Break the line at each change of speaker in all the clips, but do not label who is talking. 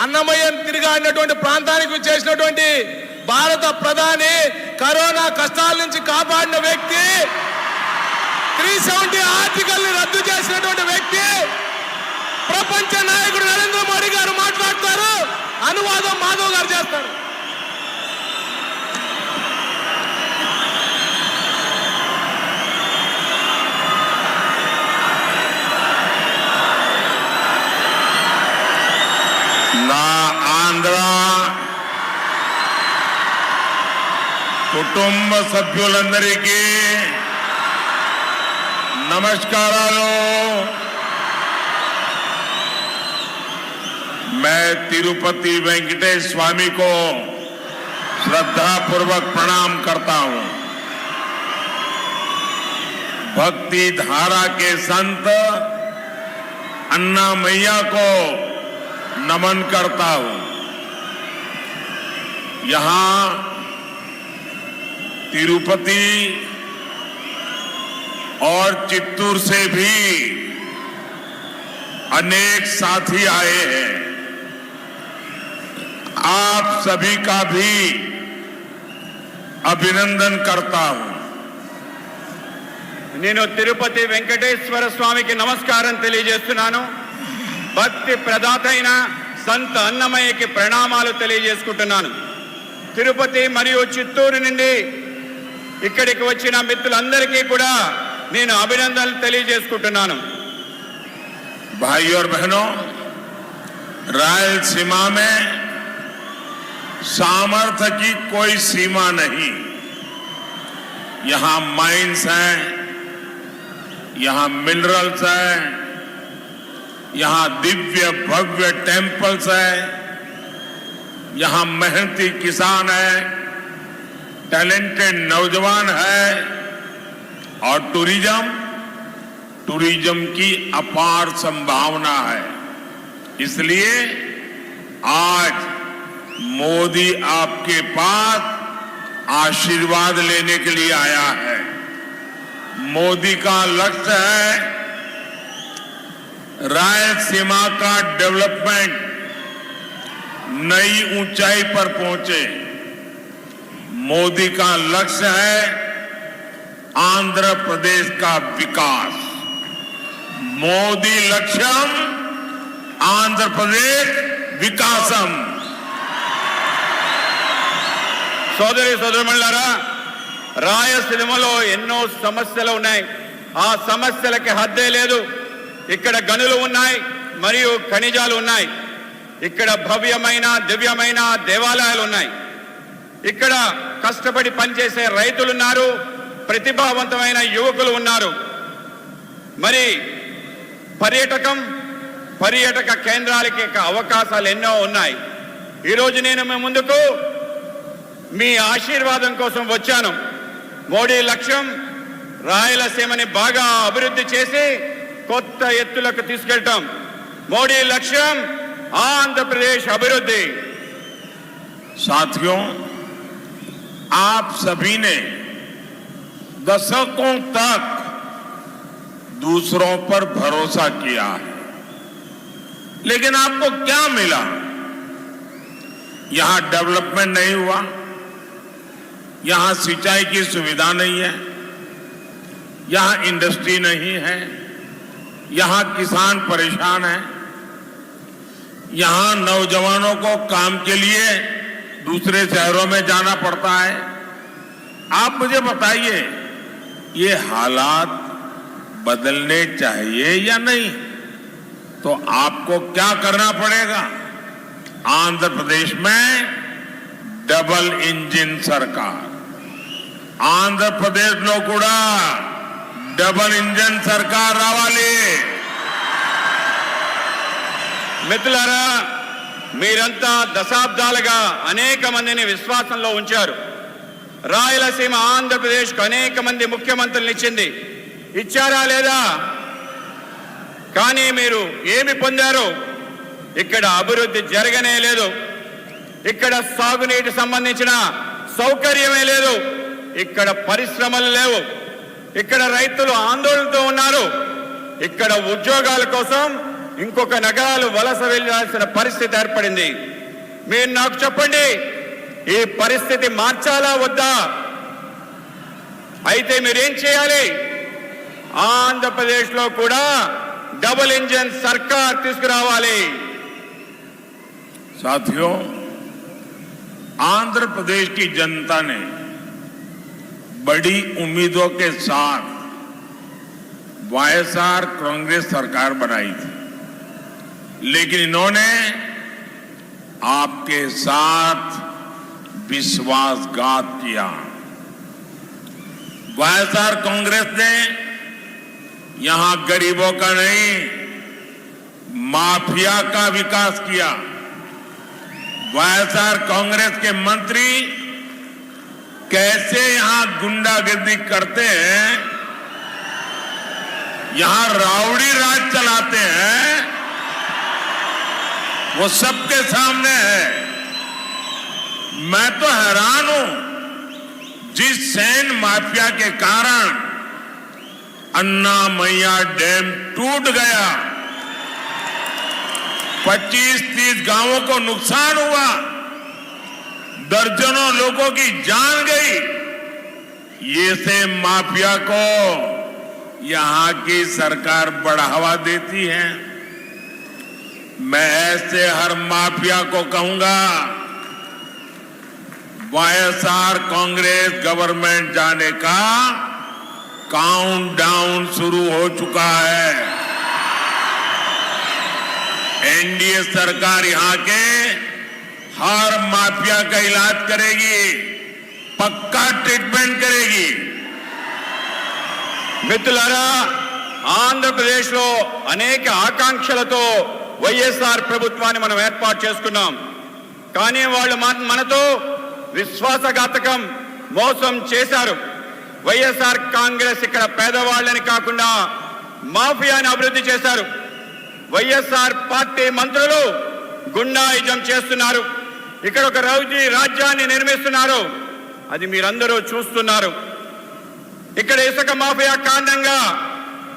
అన్నమయ్యను తిరిగాడినటువంటి ప్రాంతానికి చేసినటువంటి భారత ప్రధాని, కరోనా కష్టాల నుంచి కాపాడిన వ్యక్తి, 370 ఆర్టికల్ ని రద్దు చేసినటువంటి వ్యక్తి, ప్రపంచ నాయకుడు నరేంద్ర మోడీ గారు మాట్లాడతారు, అనువాదం మాధవ్ గారు చేస్తారు.
నా ఆంధ్ర కుటుంబ సభ్యులందరికీ నమస్కారాలు. मैं तिरुपति वेंकटेश स्वामी को श्रद्धापूर्वक प्रणाम करता हूं. भक्ति धारा के संत अन्नामैया को नमन करता हूं. यहां तिरुपति और चित्तूर से भी अनेक साथी आए हैं. आप सभी का भी अभिनंदन करता हूं.
నేను తిరుపతి వెంకటేశ్వర స్వామికి నమస్కారం తెలియజేస్తున్నాను. భక్తి ప్రదాత అయిన సంత అన్నమయ్యకి ప్రణామాలు తెలియజేసుకుంటున్నాను. తిరుపతి మరియు చిత్తూరు నుండి ఇక్కడికి వచ్చిన మిత్రులందరికీ కూడా నేను అభినందనలు తెలియజేసుకుంటున్నాను.
भाई और बहनों, रायलसीमा में सामर्थ्य की कोई सीमा नहीं. यहां माइंस हैं, यहां मिनरल्स हैं, यहां दिव्य भव्य टेम्पल्स हैं, यहां मेहनती किसान हैं, टैलेंटेड नौजवान हैं और टूरिज्म की अपार संभावना है. इसलिए आज मोदी आपके पास आशीर्वाद लेने के लिए आया है. मोदी का लक्ष्य है रायलसीमा का डेवलपमेंट नई ऊंचाई पर पहुंचे. मोदी का लक्ष्य है आंध्र प्रदेश का विकास. मोदी लक्ष्यम आंध्र प्रदेश विकासम.
సోదరి సోదరులారా, రాయలసీమలో ఎన్నో సమస్యలు ఉన్నాయి. ఆ సమస్యలకి హద్దే లేదు. ఇక్కడ గనులు ఉన్నాయి మరియు ఖనిజాలు ఉన్నాయి. ఇక్కడ భవ్యమైన దివ్యమైన దేవాలయాలు ఉన్నాయి. ఇక్కడ కష్టపడి పనిచేసే రైతులు ఉన్నారు, ప్రతిభావంతమైన యువకులు ఉన్నారు. మరి పర్యాటక కేంద్రాలకి అవకాశాలు ఎన్నో ఉన్నాయి. ఈరోజు నేను మీ ముందుకు మీ ఆశీర్వాదం కోసం వచ్చాను. మోడీ లక్ష్యం రాయలసీమని బాగా అభివృద్ధి చేసి కొత్త ఎత్తులకు తీసుకెళ్ళటం. మోడీ లక్ష్యం आंध्र प्रदेश अभिवृद्धि.
साथियों, आप सभी ने दशकों तक दूसरों पर भरोसा किया है, लेकिन आपको क्या मिला? यहां डेवलपमेंट नहीं हुआ, यहां सिंचाई की सुविधा नहीं है, यहां इंडस्ट्री नहीं है, यहां किसान परेशान है, यहां नौजवानों को काम के लिए दूसरे शहरों में जाना पड़ता है. आप मुझे बताइए, ये हालात बदलने चाहिए या नहीं? तो आपको क्या करना पड़ेगा? आंध्र प्रदेश में डबल इंजन सरकार. आंध्र प्रदेश लो कूड़ा डबल इंजन सरकार रावाली.
మిత్రులారా, మీరంతా దశాబ్దాలుగా అనేక మందిని విశ్వాసంలో ఉంచారు. రాయలసీమ ఆంధ్రప్రదేశ్కు అనేక మంది ముఖ్యమంత్రులను ఇచ్చింది. ఇచ్చారా లేదా? కానీ మీరు ఏమి పొందారు? ఇక్కడ అభివృద్ధి జరగనే లేదు. ఇక్కడ సాగునీటి సంబంధించిన సౌకర్యమే లేదు. ఇక్కడ పరిశ్రమలు లేవు. ఇక్కడ రైతులు ఆందోళనతో ఉన్నారు. ఇక్కడ ఉద్యోగాల కోసం ఇంకొక నగరాలు వలస వెళ్లాల్సిన పరిస్థితి ఏర్పడింది. మీరు నాకు చెప్పండి, ఈ పరిస్థితి మార్చాలా వద్దా? అయితే మీరేం చేయాలి? ఆంధ్రప్రదేశ్లో కూడా डबल इंजन सरकार తీసుకురావాలి.
साथियों, आंध्र प्रदेश की जनता ने बड़ी उम्मीदों के साथ वाईएसआर कांग्रेस सरकार बनाई थी, लेकिन इन्होंने आपके साथ विश्वासघात किया। वाईएसआर कांग्रेस ने यहां गरीबों का नहीं, माफिया का विकास किया। वाईएसआर कांग्रेस के मंत्री कैसे यहां गुंडागर्दी करते हैं, यहां राउडी राज चलाते हैं, वो सबके सामने है। मैं तो हैरान हूं, जिस सैन माफिया के कारण अन्ना मैया डैम टूट गया, 25-30 गांवों को नुकसान हुआ, दर्जनों लोगों की जान गई। ये से माफिया को यहां की सरकार बढ़ावा देती है। मैं ऐसे हर माफिया को कहूंगा, वाईएसआर कांग्रेस गवर्नमेंट जाने का काउंटडाउन शुरू हो चुका है। एनडीए सरकार यहां के हर माफिया का इलाज करेगी, पक्का ट्रीटमेंट करेगी।
మిత్రులారా, ఆంధ్రప్రదేశ్లో అనేక ఆకాంక్షలతో వైఎస్ఆర్ ప్రభుత్వాన్ని మనం ఏర్పాటు చేసుకున్నాం. కానీ వాళ్ళు మనతో విశ్వాసఘాతకం, మోసం చేశారు. వైఎస్ఆర్ కాంగ్రెస్ ఇక్కడ పేదవాళ్ళని కాకుండా మాఫియాని అభివృద్ధి చేశారు. వైఎస్ఆర్ పార్టీ మంత్రులు గుండాయిజం చేస్తున్నారు. ఇక్కడ ఒక రౌడీ రాజ్యాన్ని నిర్మిస్తున్నారు. అది మీరందరూ చూస్తున్నారు. ఇక్కడ ఇసుక మాఫియా కారణంగా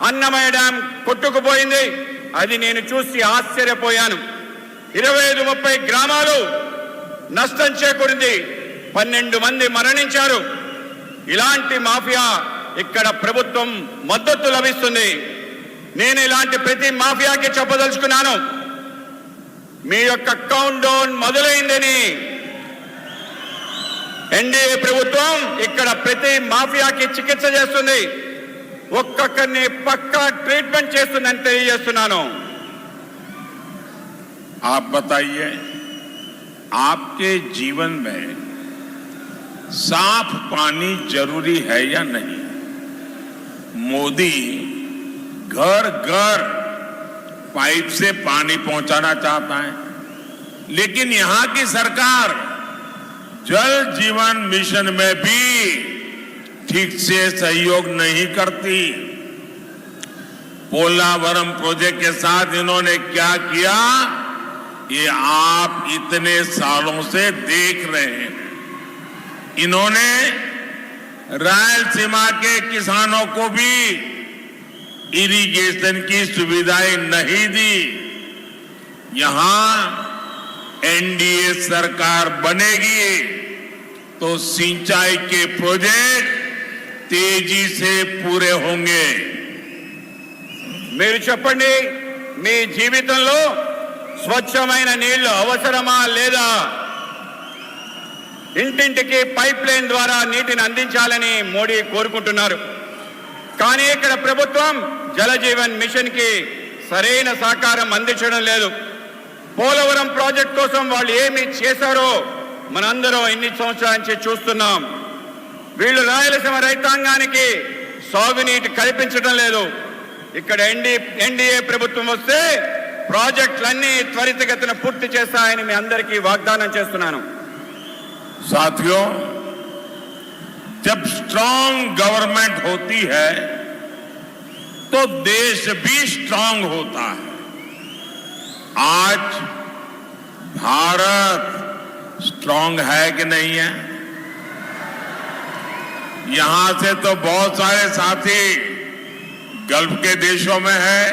అన్నమయ్య డ్యాం కొట్టుకుపోయింది. అది నేను చూసి ఆశ్చర్యపోయాను. 25-30 గ్రామాలు నష్టం చేకూరింది. 12 మంది మరణించారు. ఇలాంటి మాఫియా ఇక్కడ ప్రభుత్వం మద్దతు లభిస్తుంది. నేను ఇలాంటి ప్రతి మాఫియాకి చెప్పదలుచుకున్నాను, మీ యొక్క కౌంట్ డౌన్ మొదలైందని. ఎన్డీఏ ప్రభుత్వం ఇక్కడ ప్రతి మాఫియాకి చికిత్స చేస్తుంది, ఒక్కొక్కరిని పక్కా ట్రీట్మెంట్ చేస్తుందని తెలియజేస్తున్నాను.
आप बताइए, आपके जीवन में साफ पानी जरूरी है या नहीं? मोदी घर घर पाइप से पानी पहुंचाना चाहता है, लेकिन यहां की सरकार जल जीवन मिशन में भी ठीक से सहयोग नहीं करती। पोलावरम प्रोजेक्ट के साथ इन्होंने क्या किया, ये आप इतने सालों से देख रहे हैं। इन्होंने रायलसीमा के किसानों को भी इरिगेशन की सुविधाएं नहीं दी। यहां एनडीए सरकार बनेगी तो सिंचाई के प्रोजेक्ट तेजी से पूरे होंगे।
మీరు చెప్పండి, మీ జీవితంలో స్వచ్ఛమైన నీళ్లు అవసరమా లేదా? ఇంటింటికి పైప్ లైన్ ద్వారా నీటిని అందించాలని మోడీ కోరుకుంటున్నారు. కానీ ఇక్కడ ప్రభుత్వం జల జీవన్ మిషన్ కి సరైన సహకారం అందించడం లేదు. పోలవరం ప్రాజెక్ట్ కోసం వాళ్ళు ఏమి చేశారో మనందరం ఇన్ని సంవత్సరాల నుంచి చూస్తున్నాం. వీళ్ళు రాయలసీమ రైతాంగానికి సాగునీటి కల్పించడం లేదు. ఇక్కడ ఎన్డీఏ ప్రభుత్వం వస్తే ప్రాజెక్టులన్నీ త్వరితగతిన పూర్తి చేస్తాయని మీ అందరికీ వాగ్దానం చేస్తున్నాను.
साथियों, जब स्ट्रांग गवर्नमेंट होती है तो देश भी स्ट्रांग होता है। आज भारत स्ट्रांग है कि नहीं है? यहां से तो बहुत सारे साथी गल्फ के देशों में है,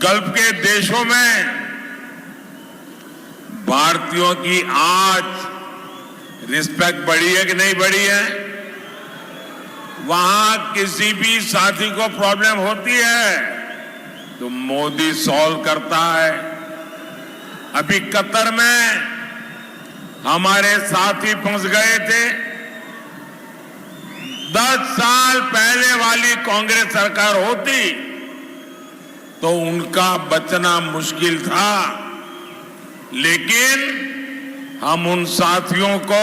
गल्फ के देशों में भारतीयों की आज रिस्पेक्ट बढ़ी है कि नहीं बढ़ी है? वहां किसी भी साथी को प्रॉब्लम होती है तो मोदी सॉल्व करता है। अभी कतर में हमारे साथी फंस गए थे। 10 साल पहले वाली कांग्रेस सरकार होती तो उनका बचना मुश्किल था, लेकिन हम उन साथियों को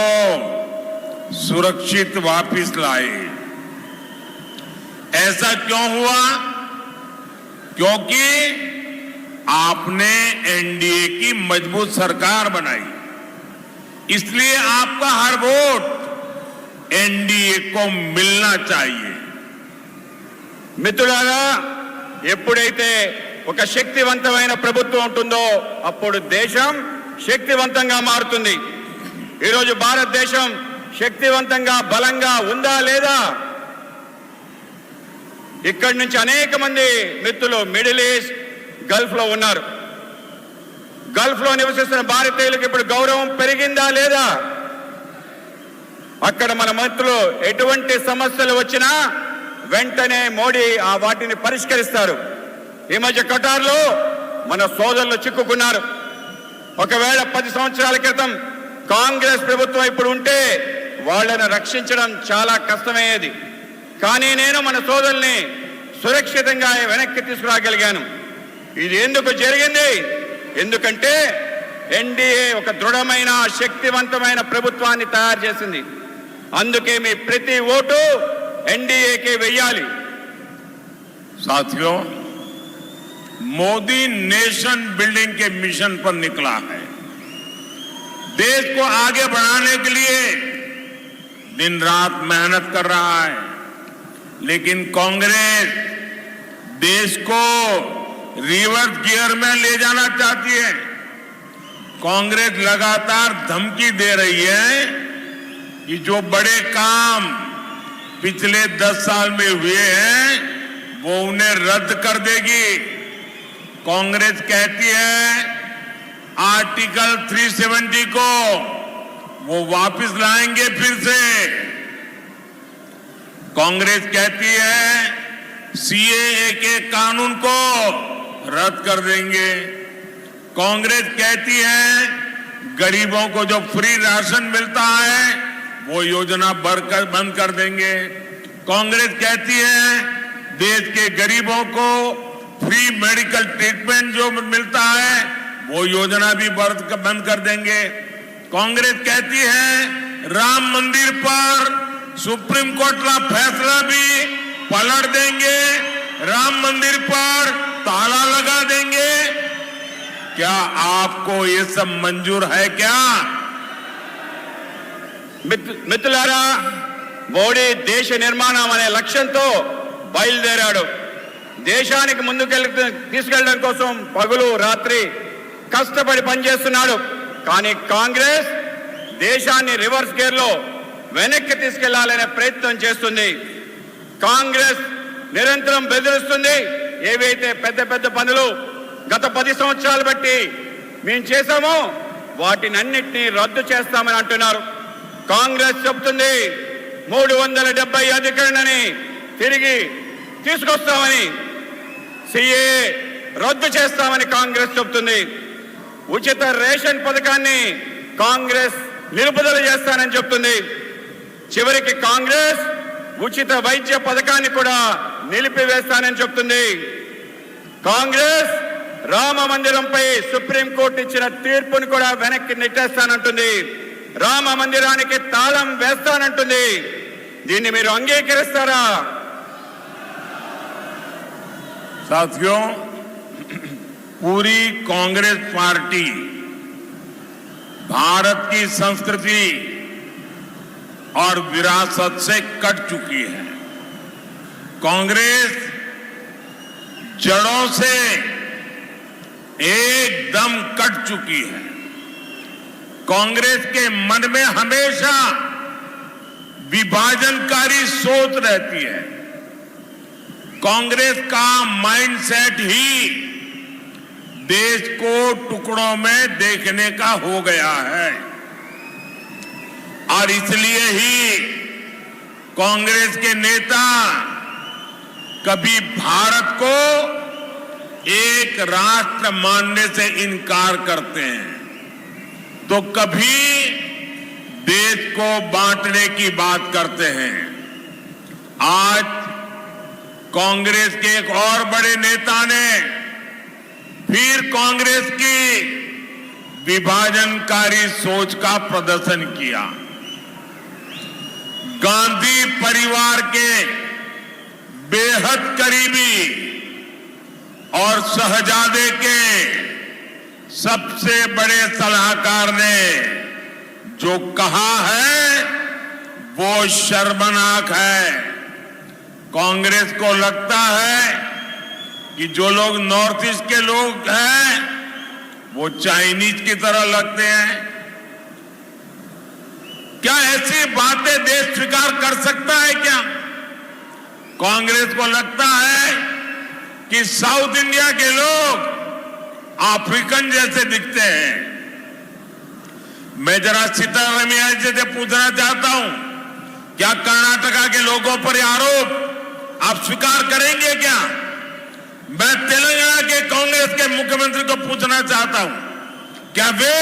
सुरक्षित वापस लाए। ऐसा क्यों हुआ? क्योंकि आपने एनडीए की मजबूत सरकार बनाई, इसलिए आपका हर वोट एनडीए को मिलना चाहिए।
మిత్రులారా, ఎప్పుడైతే ఒక శక్తివంతమైన ప్రభుత్వం ఉంటుందో అప్పుడు దేశం శక్తివంతంగా మారుతుంది. ఈరోజు భారతదేశం శక్తివంతంగా బలంగా ఉందా లేదా? ఇక్కడి నుంచి అనేక మంది మిత్రులు మిడిల్ ఈస్ట్ గల్ఫ్ లో ఉన్నారు. గల్ఫ్ లో నివసిస్తున్న భారతీయులకు ఇప్పుడు గౌరవం పెరిగిందా లేదా? అక్కడ మన మంత్రులు ఎటువంటి సమస్యలు వచ్చినా వెంటనే మోడీ ఆ వాటిని పరిష్కరిస్తారు. ఈ మధ్య ఖతార్లో మన సోదరులు చిక్కుకున్నారు. ఒకవేళ 10 సంవత్సరాల క్రితం కాంగ్రెస్ ప్రభుత్వం ఇప్పుడు ఉంటే వాళ్ళను రక్షించడం చాలా కష్టమయ్యేది. కానీ నేను మన సోదరుల్ని సురక్షితంగా వెనక్కి తీసుకురాగలిగాను. ఇది ఎందుకు జరిగింది? ఎందుకంటే ఎన్డీఏ ఒక దృఢమైన శక్తివంతమైన ప్రభుత్వాన్ని తయారు చేసింది. అందుకే మీ ప్రతి ఓటు एनडीए वेयाली।
साथियों, मोदी नेशन बिल्डिंग के मिशन पर निकला है। देश को आगे बढ़ाने के लिए दिन रात मेहनत कर रहा है, लेकिन कांग्रेस देश को रिवर्स गियर में ले जाना चाहती है। कांग्रेस लगातार धमकी दे रही है कि जो बड़े काम पिछले 10 साल में हुए हैं वो उन्हें रद्द कर देगी। कांग्रेस कहती है आर्टिकल 370 को वो वापस लाएंगे फिर से। कांग्रेस कहती है सीएए के कानून को रद्द कर देंगे। कांग्रेस कहती है गरीबों को जो फ्री राशन मिलता है वो योजना बंद कर देंगे। कांग्रेस कहती है देश के गरीबों को फ्री मेडिकल ट्रीटमेंट जो मिलता है वो योजना भी बंद कर देंगे। कांग्रेस कहती है राम मंदिर पर सुप्रीम कोर्ट का फैसला भी पलट देंगे, राम मंदिर पर ताला लगा देंगे। क्या आपको ये सब मंजूर है क्या?
మిత్రులారా, మోడీ దేశ నిర్మాణం అనే లక్ష్యంతో బయలుదేరాడు. దేశానికి తీసుకెళ్లడం కోసం పగలు రాత్రి కష్టపడి పనిచేస్తున్నాడు. కానీ కాంగ్రెస్ దేశాన్ని రివర్స్ గేర్ లో వెనక్కి తీసుకెళ్లాలనే ప్రయత్నం చేస్తుంది. కాంగ్రెస్ నిరంతరం బెదిరిస్తుంది. ఏవైతే పెద్ద పెద్ద పనులు గత 10 సంవత్సరాలు బట్టి మేము చేశామో వాటిని అన్నిటినీ రద్దు చేస్తామని అంటున్నారు. కాంగ్రెస్ చెప్తుంది 370 అధికరణని తిరిగి తీసుకొస్తామని, సిఏ రద్దు చేస్తామని కాంగ్రెస్ చెప్తుంది. ఉచిత రేషన్ పథకాన్ని కాంగ్రెస్ నిలుపుదల చేస్తానని చెప్తుంది. చివరికి కాంగ్రెస్ ఉచిత వైద్య పథకాన్ని కూడా నిలిపివేస్తానని చెప్తుంది. కాంగ్రెస్ రామ మందిరంపై సుప్రీంకోర్టు ఇచ్చిన తీర్పును కూడా వెనక్కి నెట్టేస్తానంటుంది. రామ మందిరానికి తాళం వేస్తానంటుంది. దీన్ని మీరు అంగీకరిస్తారా?
साथियों, पूरी कांग्रेस पार्टी भारत की संस्कृति और विरासत से कट चुकी है। कांग्रेस जड़ों से एकदम कट चुकी है। कांग्रेस के मन में हमेशा विभाजनकारी सोच रहती है। कांग्रेस का माइंडसेट ही देश को टुकड़ों में देखने का हो गया है। और इसलिए ही कांग्रेस के नेता कभी भारत को एक राष्ट्र मानने से इनकार करते हैं तो कभी देश को बांटने की बात करते हैं। आज कांग्रेस के एक और बड़े नेता ने फिर कांग्रेस की विभाजनकारी सोच का प्रदर्शन किया। गांधी परिवार के बेहद करीबी और शहजादे के सबसे बड़े सलाहकार ने जो कहा है वो शर्मनाक है। कांग्रेस को लगता है कि जो लोग नॉर्थ ईस्ट के लोग हैं वो चाइनीज की तरह लगते हैं। क्या ऐसी बातें देश स्वीकार कर सकता है क्या? कांग्रेस को लगता है कि साउथ इंडिया के लोग अफ्रीकन जैसे दिखते हैं। मैं जरा सीतारमैया जी से पूछना चाहता हूं, क्या कर्नाटका के लोगों पर आरोप आप स्वीकार करेंगे क्या? मैं तेलंगाना के कांग्रेस के मुख्यमंत्री को पूछना चाहता हूं, क्या वे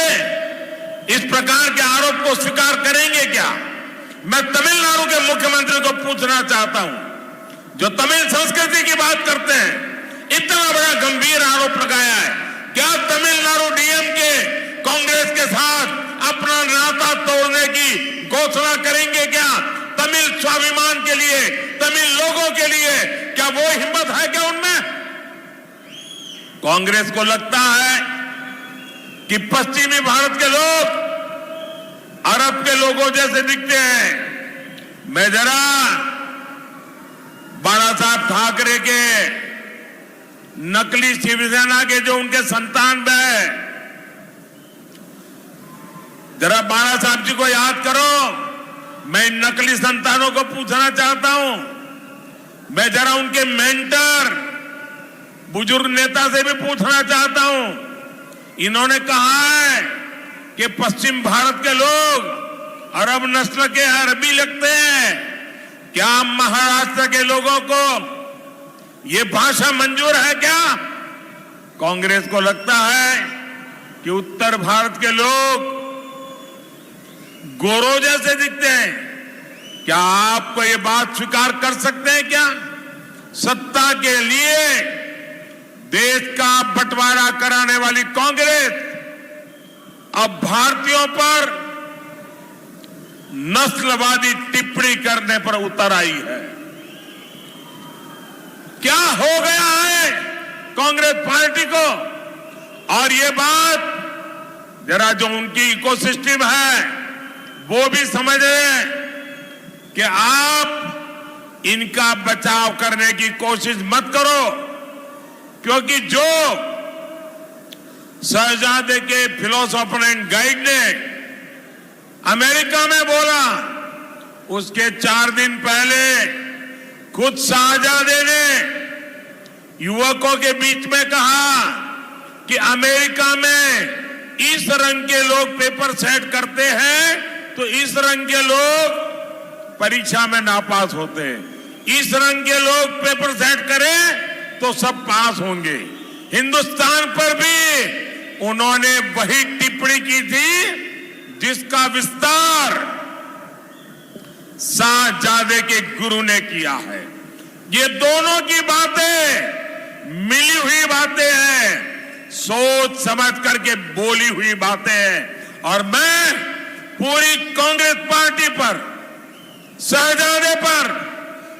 इस प्रकार के आरोप को स्वीकार करेंगे क्या? मैं तमिलनाडु के मुख्यमंत्री को पूछना चाहता हूं, जो तमिल संस्कृति की बात करते हैं, इतना बड़ा गंभीर आरोप लगाया है, क्या तमिलनाडु डीएम के कांग्रेस के साथ अपना नाता तोड़ने की घोषणा करेंगे क्या? तमिल स्वाभिमान के लिए, तमिल लोगों के लिए क्या वो हिम्मत है क्या उनमें? कांग्रेस को लगता है कि पश्चिमी भारत के लोग अरब के लोगों जैसे दिखते हैं। मैं जरा बाला साहब ठाकरे के नकली शिवसेना के जो उनके संतान है, जरा बाला साहब जी को याद करो। मैं इन नकली संतानों को पूछना चाहता हूं, मैं जरा उनके मेंटर बुजुर्ग नेता से भी पूछना चाहता हूं। इन्होंने कहा है कि पश्चिम भारत के लोग अरब नस्ल के अरबी लगते हैं। क्या महाराष्ट्र के लोगों को ये भाषा मंजूर है क्या? कांग्रेस को लगता है कि उत्तर भारत के लोग गोरों जैसे दिखते हैं। क्या आपको ये बात स्वीकार कर सकते हैं क्या? सत्ता के लिए देश का बंटवारा कराने वाली कांग्रेस अब भारतीयों पर नस्लवादी टिप्पणी करने पर उतर आई है। क्या हो गया है कांग्रेस पार्टी को? और ये बात जरा जो उनकी इकोसिस्टम है वो भी समझ रहे हैं कि आप इनका बचाव करने की कोशिश मत करो, क्योंकि जो शहजादे के फिलोसोफर एंड गाइड ने अमेरिका में बोला, उसके 4 दिन पहले खुद शहजादे ने युवकों के बीच में कहा कि अमेरिका में इस रंग के लोग पेपर सेट करते हैं तो इस रंग के लोग परीक्षा में नापास होते हैं, इस रंग के लोग पेपर सेट करें तो सब पास होंगे। हिंदुस्तान पर भी उन्होंने वही टिप्पणी की थी जिसका विस्तार शहजादे के गुरु ने किया है। ये दोनों की बातें मिली हुई बातें हैं, सोच समझ करके बोली हुई बातें हैं। और मैं पूरी कांग्रेस पार्टी पर, शहजादे पर,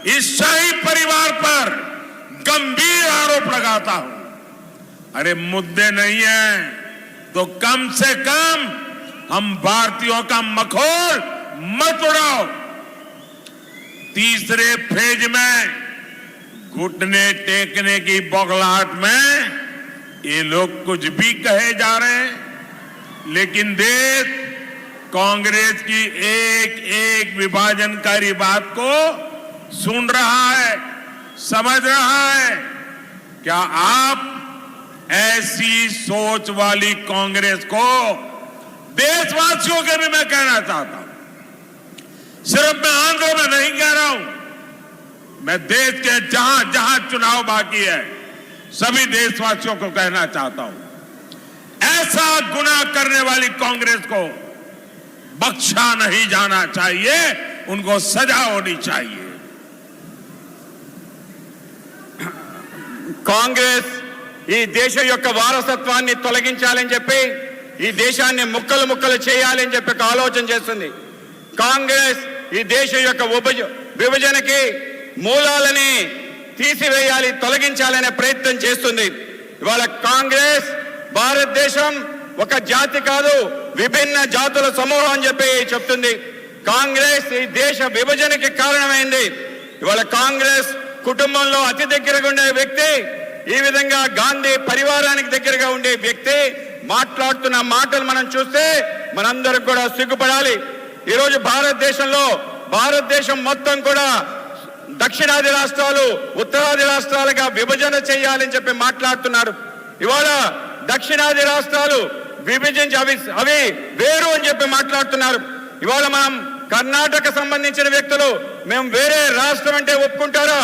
इस शाही परिवार पर गंभीर आरोप लगाता हूं। अरे मुद्दे नहीं है तो कम से कम हम भारतीयों का मखौल मत उड़ाओ। तीसरे फेज में घुटने टेकने की बौखलाहट में ये लोग कुछ भी कहे जा रहे हैं, लेकिन देश कांग्रेस की एक एक विभाजनकारी बात को सुन रहा है, समझ रहा है। क्या आप ऐसी सोच वाली कांग्रेस को देशवासियों के भी मैं कहना चाहता हूं, सिर्फ मैं आंध्र में नहीं कह रहा हूं, मैं देश के जहां जहां चुनाव बाकी है सभी देशवासियों को कहना चाहता हूं, ऐसा गुनाह करने वाली कांग्रेस को बख्शा नहीं जाना चाहिए, उनको सजा होनी चाहिए।
కాంగ్రెస్ ఈ దేశం యొక్క వారసత్వాన్ని తొలగించాలని చెప్పి ఈ దేశాన్ని ముక్కలు ముక్కలు చేయాలని చెప్పి ఒక ఆలోచన చేస్తుంది. కాంగ్రెస్ ఈ దేశం యొక్క విభజనకి మూలాలని తీసివేయాలి, తొలగించాలనే ప్రయత్నం చేస్తుంది. ఇవాళ కాంగ్రెస్ భారతదేశం ఒక జాతి కాదు, విభిన్న జాతుల సమూహం అని చెప్పి చెప్తుంది. కాంగ్రెస్ ఈ దేశ విభజనకి కారణమైంది. ఇవాళ కాంగ్రెస్ కుటుంబంలో అతి దగ్గరగా ఉండే వ్యక్తి, ఈ విధంగా గాంధీ పరివారానికి దగ్గరగా ఉండే వ్యక్తి మాట్లాడుతున్న మాటలు మనం చూస్తే మనందరం కూడా సిగ్గుపడాలి. ఈరోజు భారతదేశం మొత్తం కూడా దక్షిణాది రాష్ట్రాలు ఉత్తరాది రాష్ట్రాలుగా విభజన చేయాలని చెప్పి మాట్లాడుతున్నారు. ఇవాళ దక్షిణాది రాష్ట్రాలు విభజించి అవి వేరు అని చెప్పి మాట్లాడుతున్నారు. ఇవాళ మనం కర్ణాటక సంబంధించిన వ్యక్తులు మేము వేరే రాష్ట్రం అంటే ఒప్పుకుంటారా?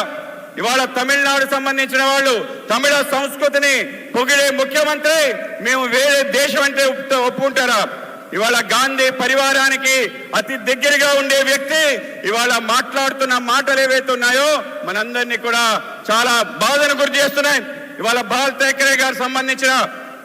ఇవాళ తమిళనాడు సంబంధించిన వాళ్ళు తమిళ సంస్కృతిని పొగిడే ముఖ్యమంత్రి మేము వేరే దేశం అంటే ఒప్పుకుంటారా? ఇవాళ గాంధీ పరివారానికి అతి దగ్గరగా ఉండే వ్యక్తి ఇవాళ మాట్లాడుతున్న మాటలు ఏవైతే ఉన్నాయో మనందరినీ కూడా చాలా బాధను గురి చేస్తున్నాయి. ఇవాళ బాల్ ఠాకరే గారు సంబంధించిన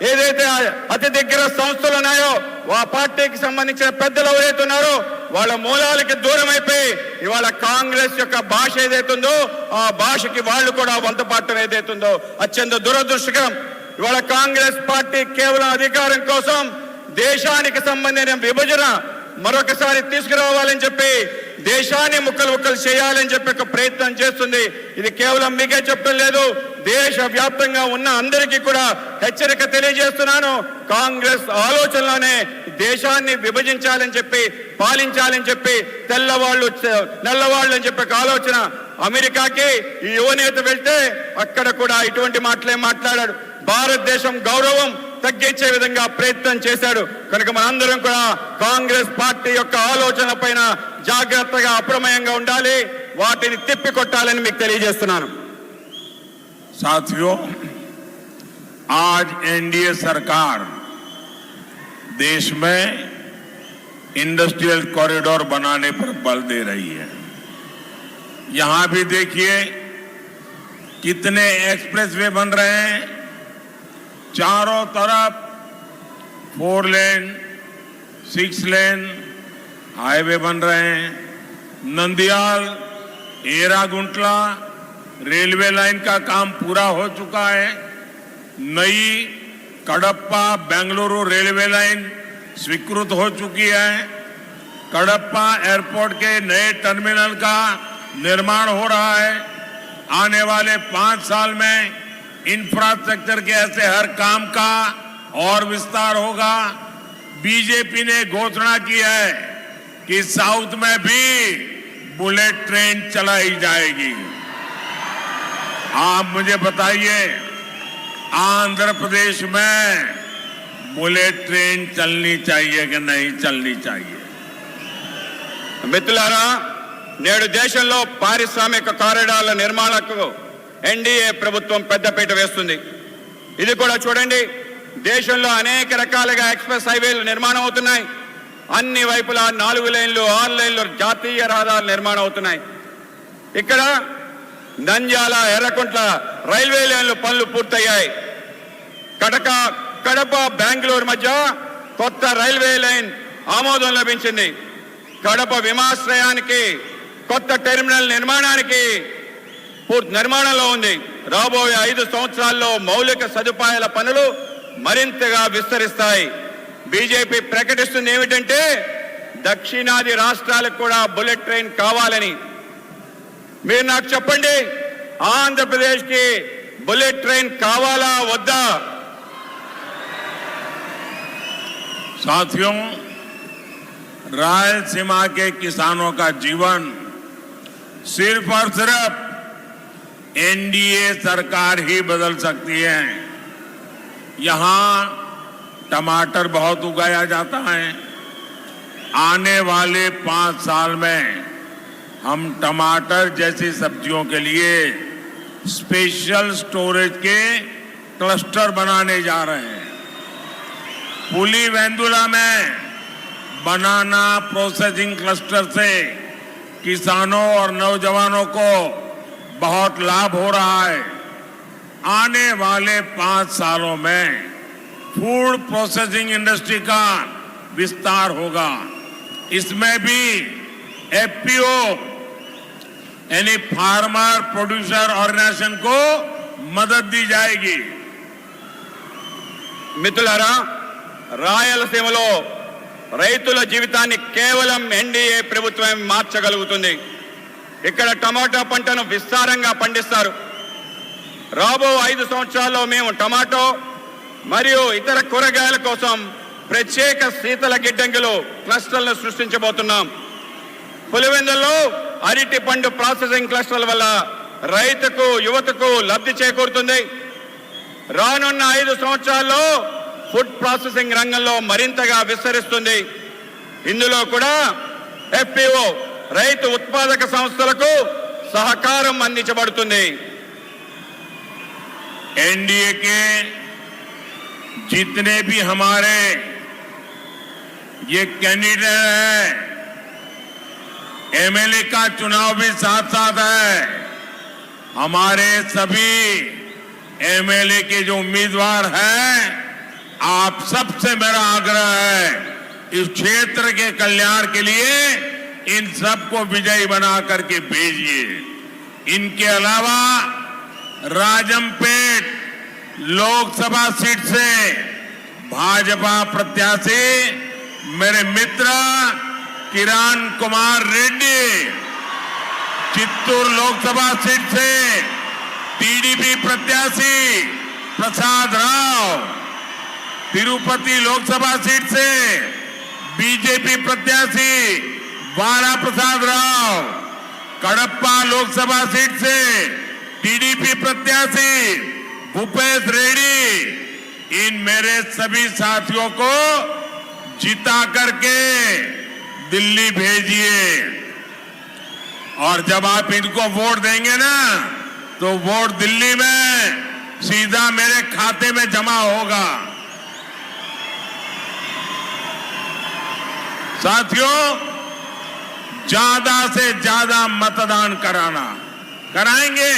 ఏదైతే అతి దగ్గర సంస్థలు ఉన్నాయో ఆ పార్టీకి సంబంధించిన పెద్దలు ఎవరైతే ఉన్నారో వాళ్ళ మూలాలకి దూరం అయిపోయి ఇవాళ కాంగ్రెస్ యొక్క భాష ఏదైతుందో ఆ భాషకి వాళ్ళు కూడా వంతపాటం ఏదైతుందో అత్యంత దురదృష్టకరం. ఇవాళ కాంగ్రెస్ పార్టీ కేవలం అధికారం కోసం దేశానికి సంబంధించిన విభజన మరొకసారి తీసుకురావాలని చెప్పి దేశాన్ని ముక్కలు చేయాలని చెప్పి ఒక ప్రయత్నం చేస్తుంది. ఇది కేవలం మీకే చెప్పడం లేదు, దేశ వ్యాప్తంగా ఉన్న అందరికీ కూడా హెచ్చరిక తెలియజేస్తున్నాను. కాంగ్రెస్ ఆలోచనలోనే దేశాన్ని విభజించాలని చెప్పి పాలించాలని చెప్పి తెల్లవాళ్ళు నల్లవాళ్ళు అని చెప్పి ఆలోచన. అమెరికాకి ఈ యువనేత వెళ్తే అక్కడ కూడా ఇటువంటి మాటలే మాట్లాడాడు. భారతదేశం గౌరవం తగ్గించే విధంగా ప్రయత్నం చేశాడు. కనుక మనందరం కూడా కాంగ్రెస్ పార్టీ యొక్క ఆలోచన పైన జాగ్రత్తగా అప్రమేయంగా ఉండాలి, వాటిని తిప్పికొట్టాలని మీకు తెలియజేస్తున్నాను.
साथियों, आज एनडीए सरकार देश में इंडस्ट्रियल कॉरिडोर बनाने पर बल दे रही है. यहां भी देखिए कितने एक्सप्रेसवे बन रहे हैं, चारों तरफ 4 लेन 6 लेन हाईवे बन रहे हैं. नंदियाल एरागुंटला रेलवे लाइन का काम पूरा हो चुका है. नई कडप्पा बेंगलुरु रेलवे लाइन स्वीकृत हो चुकी है. कडप्पा एयरपोर्ट के नए टर्मिनल का निर्माण हो रहा है. आने वाले 5 साल में इंफ्रास्ट्रक्चर के ऐसे हर काम का और विस्तार होगा. बीजेपी ने घोषणा की है कि साउथ में भी बुलेट ट्रेन चलाई जाएगी. आप मुझे बताइए, आंध्र प्रदेश में बुलेट ट्रेन चलनी चाहिए कि नहीं चलनी चाहिए?
మిత్రులారా, నేడు దేశంలో పారిశ్రామిక కారిడార్ల నిర్మాణకు ఎన్డీఏ ప్రభుత్వం పెద్దపీట వేస్తుంది. ఇది కూడా చూడండి, దేశంలో అనేక రకాలుగా ఎక్స్ప్రెస్ హైవేలు నిర్మాణం అవుతున్నాయి. అన్ని వైపులా 4 లేన్లు 6 లేన్లు జాతీయ రహదారులు నిర్మాణం అవుతున్నాయి. ఇక్కడ నంద్యాల ఎర్రకుంట్ల రైల్వే లైన్లు పనులు పూర్తయ్యాయి. కడప బెంగళూరు మధ్య కొత్త రైల్వే లైన్ ఆమోదం లభించింది. కడప విమానాశ్రయానికి కొత్త టెర్మినల్ నిర్మాణంలో ఉంది. రాబోయే 5 సంవత్సరాల్లో మౌలిక సదుపాయాల పనులు మరింతగా విస్తరిస్తాయి. బీజేపీ ప్రకటిస్తుంది ఏమిటంటే దక్షిణాది రాష్ట్రాలకు కూడా బుల్లెట్ ట్రైన్ కావాలని. మీరు నాకు చెప్పండి, ఆంధ్రప్రదేశ్కి బుల్లెట్ ట్రైన్ కావాలా వద్దా?
साथियों, रायलसीमा के किसानों का जीवन सिर्फ और सिर्फ एनडीए सरकार ही बदल सकती है. यहां टमाटर बहुत उगाया जाता है। आने वाले 5 साल में हम टमाटर जैसी सब्जियों के लिए स्पेशल स्टोरेज के क्लस्टर बनाने जा रहे हैं। पुलिवेंदुला में बनाना प्रोसेसिंग क्लस्टर से किसानों और नौजवानों को बहुत लाभ हो रहा है। आने वाले 5 सालों में फूड प्रोसेसिंग इंडस्ट्री का विस्तार होगा। इसमें भी एफपीओ यानी फार्मर प्रोड्यूसर ऑर्गेनाइजेशन को मदद दी जाएगी।
మిత్రులారా, రాయలసీమలో రైతుల జీవితాన్ని కేవలం ఎన్డీఏ ప్రభుత్వం మార్చగలుగుతుంది. ఇక్కడ టమాటా పంటను విస్తారంగా పండిస్తారు. రాబో 5 సంవత్సరాల్లో మేము టమాటో మరియు ఇతర కూరగాయల కోసం ప్రత్యేక శీతల గిడ్డంగులు క్లస్టర్లను సృష్టించబోతున్నాం. పులివెందుల్లో అరటి పండు ప్రాసెసింగ్ క్లస్టర్ల వల్ల రైతుకు యువతకు లబ్ధి చేకూరుతుంది. రానున్న 5 సంవత్సరాల్లో ఫుడ్ ప్రాసెసింగ్ రంగంలో మరింతగా విస్తరిస్తుంది. ఇందులో కూడా ఎఫ్పిఓ రైతు ఉత్పాదక సంస్థలకు సహకారం అందించబడుతుంది.
एनडीए के जितने भी हमारे ये कैंडिडेट हैं, एमएलए का चुनाव भी साथ साथ है। हमारे सभी एमएलए के जो उम्मीदवार हैं, आप सबसे मेरा आग्रह है, इस क्षेत्र के कल्याण के लिए इन सबको विजयी बना करके भेजिए। इनके अलावा राजमपेट लोकसभा सीट से भाजपा प्रत्याशी मेरे मित्र किरण कुमार रेड्डी, चित्तूर लोकसभा सीट से टीडीपी प्रत्याशी प्रसाद राव, तिरुपति लोकसभा सीट से बीजेपी प्रत्याशी वारा प्रसाद राव, कड़प्पा लोकसभा सीट से टीडीपी प्रत्याशी भूपेश रेड्डी, इन मेरे सभी साथियों को जिता करके दिल्ली भेजिए। और जब आप इनको वोट देंगे ना, तो वोट दिल्ली में सीधा मेरे खाते में जमा होगा। साथियों, ज्यादा से ज्यादा मतदान कराएंगे।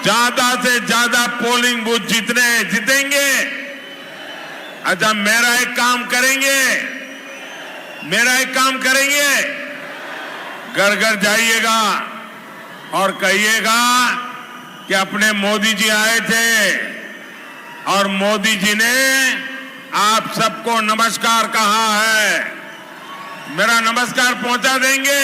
ज्यादा से ज्यादा पोलिंग बूथ जीतेंगे। अच्छा, मेरा एक काम करेंगे, घर घर जाइएगा और कहिएगा कि अपने मोदी जी आए थे और मोदी जी ने आप सबको नमस्कार कहा है। मेरा नमस्कार पहुंचा देंगे।